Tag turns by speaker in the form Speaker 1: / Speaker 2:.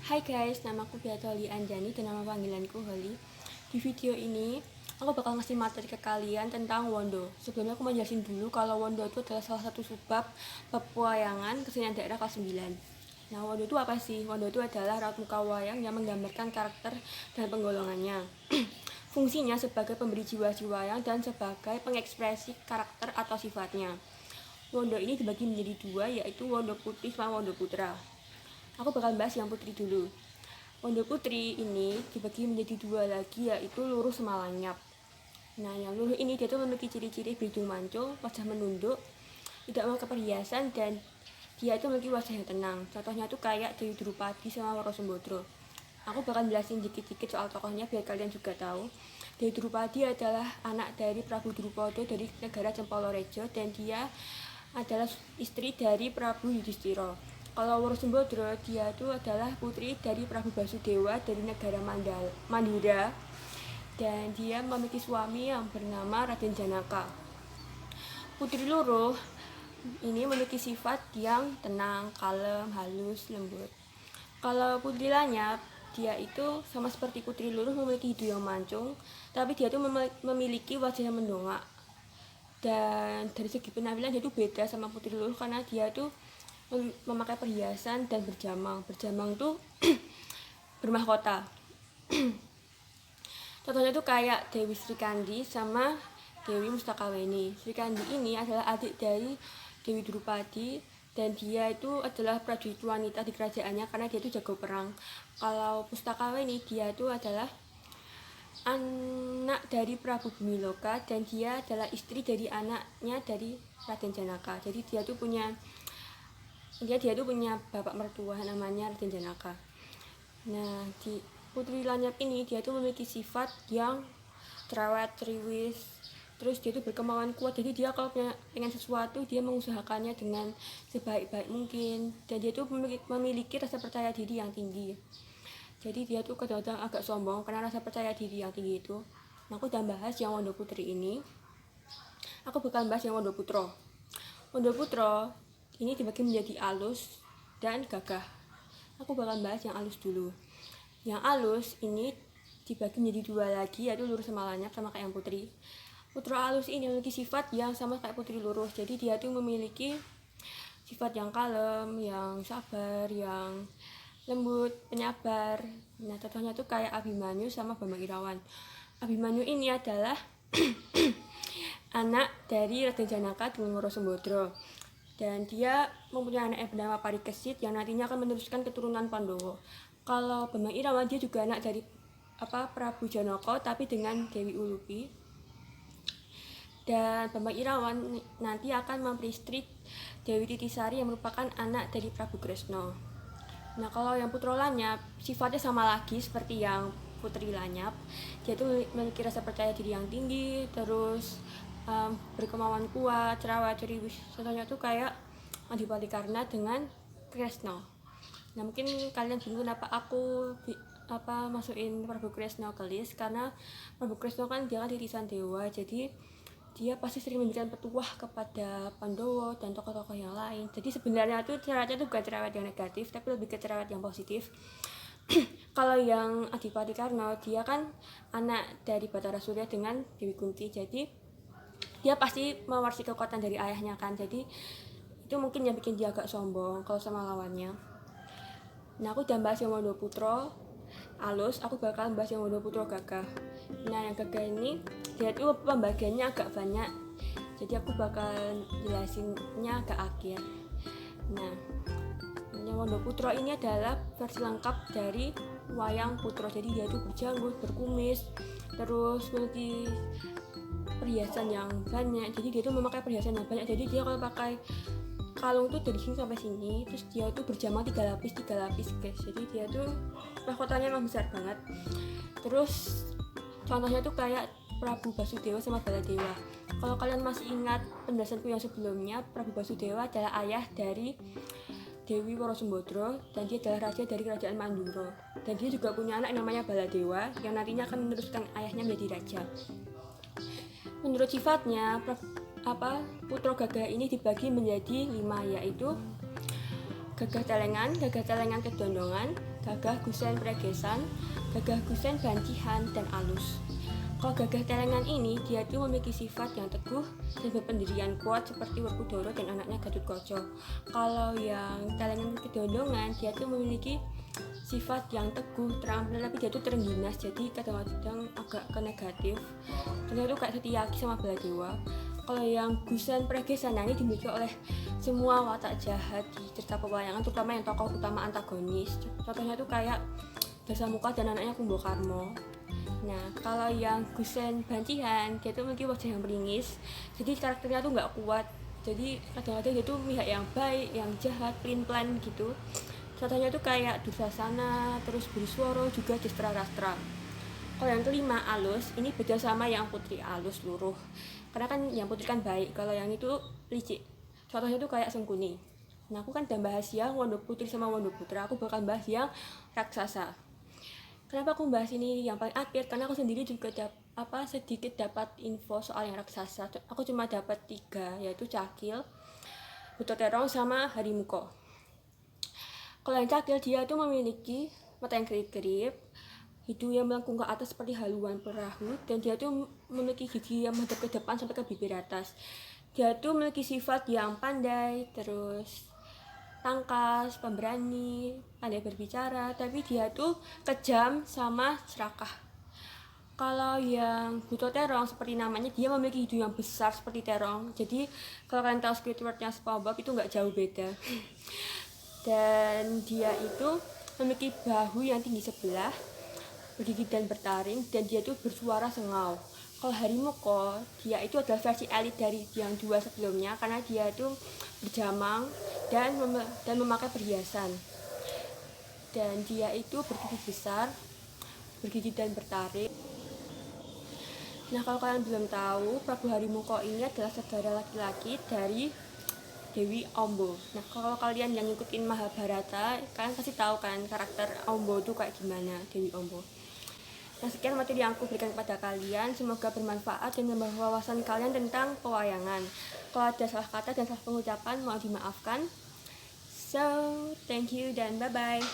Speaker 1: Hai guys, nama aku Beatoli Anjani dan nama panggilanku Holly. Di video ini, aku bakal ngasih materi ke kalian tentang Wondo. Sebelumnya aku mau jelasin dulu kalau Wondo itu adalah salah satu subbab pewayangan kesenian daerah kelas 9. Nah, Wondo itu apa sih? Wondo itu adalah raut muka wayang yang menggambarkan karakter dan penggolongannya. Fungsinya sebagai pemberi jiwa-jiwa wayang dan sebagai pengekspresi karakter atau sifatnya. Wondo ini dibagi menjadi dua, yaitu Wondo Putih sama Wondo Putra. Aku bakal bahas yang putri dulu. Wondo putri ini dibagi menjadi dua lagi, yaitu luruh sama lanyap. Nah, yang luruh ini dia tuh memiliki ciri-ciri berhidung mancung, wajah menunduk, tidak memakai perhiasan, dan dia itu memiliki wajah yang tenang. Contohnya tuh kayak Dewi Drupadi sama Woro Sembodro. Aku bakal jelasin dikit-dikit soal tokohnya biar kalian juga tahu. Dewi Drupadi adalah anak dari Prabu Drupada dari negara Cempolorejo, dan dia adalah istri dari Prabu Yudhistira. Kalau Woro Sembodro, dia itu adalah putri dari Prabu Basudewa dari negara Mandura, dan dia memiliki suami yang bernama Raden Janaka. Putri luruh ini memiliki sifat yang tenang, kalem, halus, lembut. Kalau putri lanyap, dia itu sama seperti putri luruh memiliki hidung yang mancung, tapi dia itu memiliki wajah yang mendongak. Dan dari segi penampilan dia itu beda sama putri luruh karena dia itu memakai perhiasan dan berjamang. Berjamang tuh bermahkota. Contohnya tuh kayak Dewi Srikandi sama Dewi Mustakaweni. Srikandi ini adalah adik dari Dewi Drupadi, dan dia itu adalah prajurit wanita di kerajaannya karena dia itu jago perang. Kalau Mustakaweni, dia itu adalah anak dari Prabu Bumiloka, dan dia adalah istri dari anaknya dari Raden Janaka. Jadi dia tuh punya bapak mertua namanya Raden Janaka. Nah, di putri lanyap ini dia tuh memiliki sifat yang cerewet, ceriwis, terus dia tuh berkemauan kuat. Jadi dia kalau pengen sesuatu, dia mengusahakannya dengan sebaik-baik mungkin, dan dia tuh memiliki rasa percaya diri yang tinggi. Jadi dia tuh kadang-kadang agak sombong karena rasa percaya diri yang tinggi itu. Nah, aku udah bahas yang Wondo Putri ini. Aku bakal bahas yang Wondo Putro. Wondo Putro ini dibagi menjadi alus dan gagah. Aku bakal bahas yang alus dulu. Yang alus ini dibagi menjadi dua lagi, yaitu luruh sama lanyap, sama kayak yang putri. Putro alus ini memiliki sifat yang sama kayak putri luruh. Jadi dia tuh memiliki sifat yang kalem, yang sabar, yang lembut, penyabar. Nah, contohnya tuh kayak Abimanyu sama Bambang Irawan. Abimanyu ini adalah anak dari Raden Janaka dengan Woro Sembodro, dan dia mempunyai anak yang bernama Parikesit yang nantinya akan meneruskan keturunan Pandowo. Kalau Bambang Irawan, dia juga anak dari Prabu Janaka tapi dengan Dewi Ulupi. Dan Bambang Irawan nanti akan memperistri Dewi Titisari yang merupakan anak dari Prabu Kresna. Nah, kalau yang Putro Lanyap sifatnya sama lagi seperti yang Putri Lanyap. Dia tuh memiliki rasa percaya diri yang tinggi, terus berkemauan kuat, cerewet, ceriwis. Contohnya tuh kayak Adipati Karna dengan Kresna. Nah, mungkin kalian bingung kenapa aku masukin Prabu Kresna ke list, karena Prabu Kresna kan dia kan titisan dewa, jadi dia pasti sering memberikan petuah kepada Pandowo dan tokoh-tokoh yang lain. Jadi sebenarnya tuh cerewetnya tuh bukan cerewet yang negatif, tapi lebih ke cerewet yang positif. Kalau yang Adipati Karna, dia kan anak dari Batara Surya dengan Dewi Kunti, jadi dia pasti mewarisi kekuatan dari ayahnya kan. Jadi itu mungkin yang bikin dia agak sombong kalau sama lawannya. Nah, aku udah bahas yang Wondo Putro alus, aku bakal bahas yang Wondo Putro gagah. Nah, yang gagah ini dia tuh pembagiannya agak banyak, jadi aku bakal jelasinnya agak akhir. Nah, yang Wondo Putro ini adalah versi lengkap dari wayang Putro. Jadi dia tuh berjanggut, berkumis, terus memiliki perhiasan yang banyak. Jadi dia tuh memakai perhiasan yang banyak. Jadi dia kalau pakai kalung tuh dari sini sampai sini, terus dia tuh berjamang 3 lapis guys. Jadi dia tuh mahkotanya emang besar banget. Terus contohnya tuh kayak Prabu Basudewa sama Baladewa. Kalau kalian masih ingat penjelasanku yang sebelumnya, Prabu Basudewa adalah ayah dari Dewi Woro Sembodro, dan dia adalah raja dari kerajaan Mandura. Dan dia juga punya anak namanya Baladewa yang nantinya akan meneruskan ayahnya menjadi raja. Menurut sifatnya, Putro gagah ini dibagi menjadi 5, yaitu gagah celengan kedondongan, Gagah Gusen Pregesan, Gagah Gusen Bancihan, dan Alus. Kalau Gagah Telengan ini, dia tuh memiliki sifat yang teguh dan berpendirian kuat seperti Werkudara dan anaknya Gatotkaca. Kalau yang Telengan Kedondongan, dia tuh memiliki sifat yang teguh, terampil, tapi dia tuh terengginas, jadi kadang-kadang agak ke negatif. Dan dia tuh kayak Setyaki sama Baladewa. Kalau yang Gusen Pregesan ini dimiliki oleh semua watak jahat di cerita pewayangan, terutama yang tokoh utama antagonis. Contohnya tuh kayak Dasamuka dan anaknya Kumbakarna. Nah, kalau yang Gusen Bancihan, dia tuh memiliki wajah yang meringis, jadi karakternya tuh nggak kuat. Jadi kadang-kadang dia tuh pihak yang baik, yang jahat, pelin-pelan gitu. Contohnya tuh kayak Dursasana, terus Buriswara, juga Destarastra. Kalau yang kelima, Alus, ini beda sama yang Putri Alus luruh. Karena kan yang putri kan baik, kalau yang itu licik. Contohnya tuh kayak Sengkuni. Nah, aku kan udah bahas yang Wondo Putri sama Wondo Putra, aku bakal bahas yang raksasa. Kenapa aku bahas ini yang paling akhir? Karena aku sendiri juga sedikit dapat info soal yang raksasa. Aku cuma dapat 3, yaitu Cakil, Butoterong, sama Harimuko. Kalau yang Cakil, dia tuh memiliki mata yang kerip-kerip, hidung yang melengkung ke atas seperti haluan perahu, dan dia tuh memiliki gigi yang menghadap ke depan sampai ke bibir atas. Dia tuh memiliki sifat yang pandai, terus tangkas, pemberani, pandai berbicara, tapi dia tuh kejam sama serakah. Kalau yang Buto Terong, seperti namanya, dia memiliki hidung yang besar seperti terong. Jadi kalau kalian tahu Squidward-nya SpongeBob itu nggak jauh beda. Dan dia itu memiliki bahu yang tinggi sebelah, bergigit dan bertaring, dan dia tuh bersuara sengau. Kalau Harimuko, dia itu adalah versi elit dari yang 2 sebelumnya, karena dia itu berjamang dan memakai perhiasan. Dan dia itu bergigi besar, bergigi dan bertaring. Nah, kalau kalian belum tahu, Prabu Harimuko ini adalah saudara laki-laki dari Dewi Ombo. Nah, kalau kalian yang ngikutin Mahabharata, kalian pasti tahu kan karakter Ombo itu kayak gimana, Dewi Ombo. Nah, sekian materi yang aku berikan kepada kalian. Semoga bermanfaat dan menambah wawasan kalian tentang pewayangan. Kalau ada salah kata dan salah pengucapan, mohon dimaafkan. So, thank you dan bye-bye.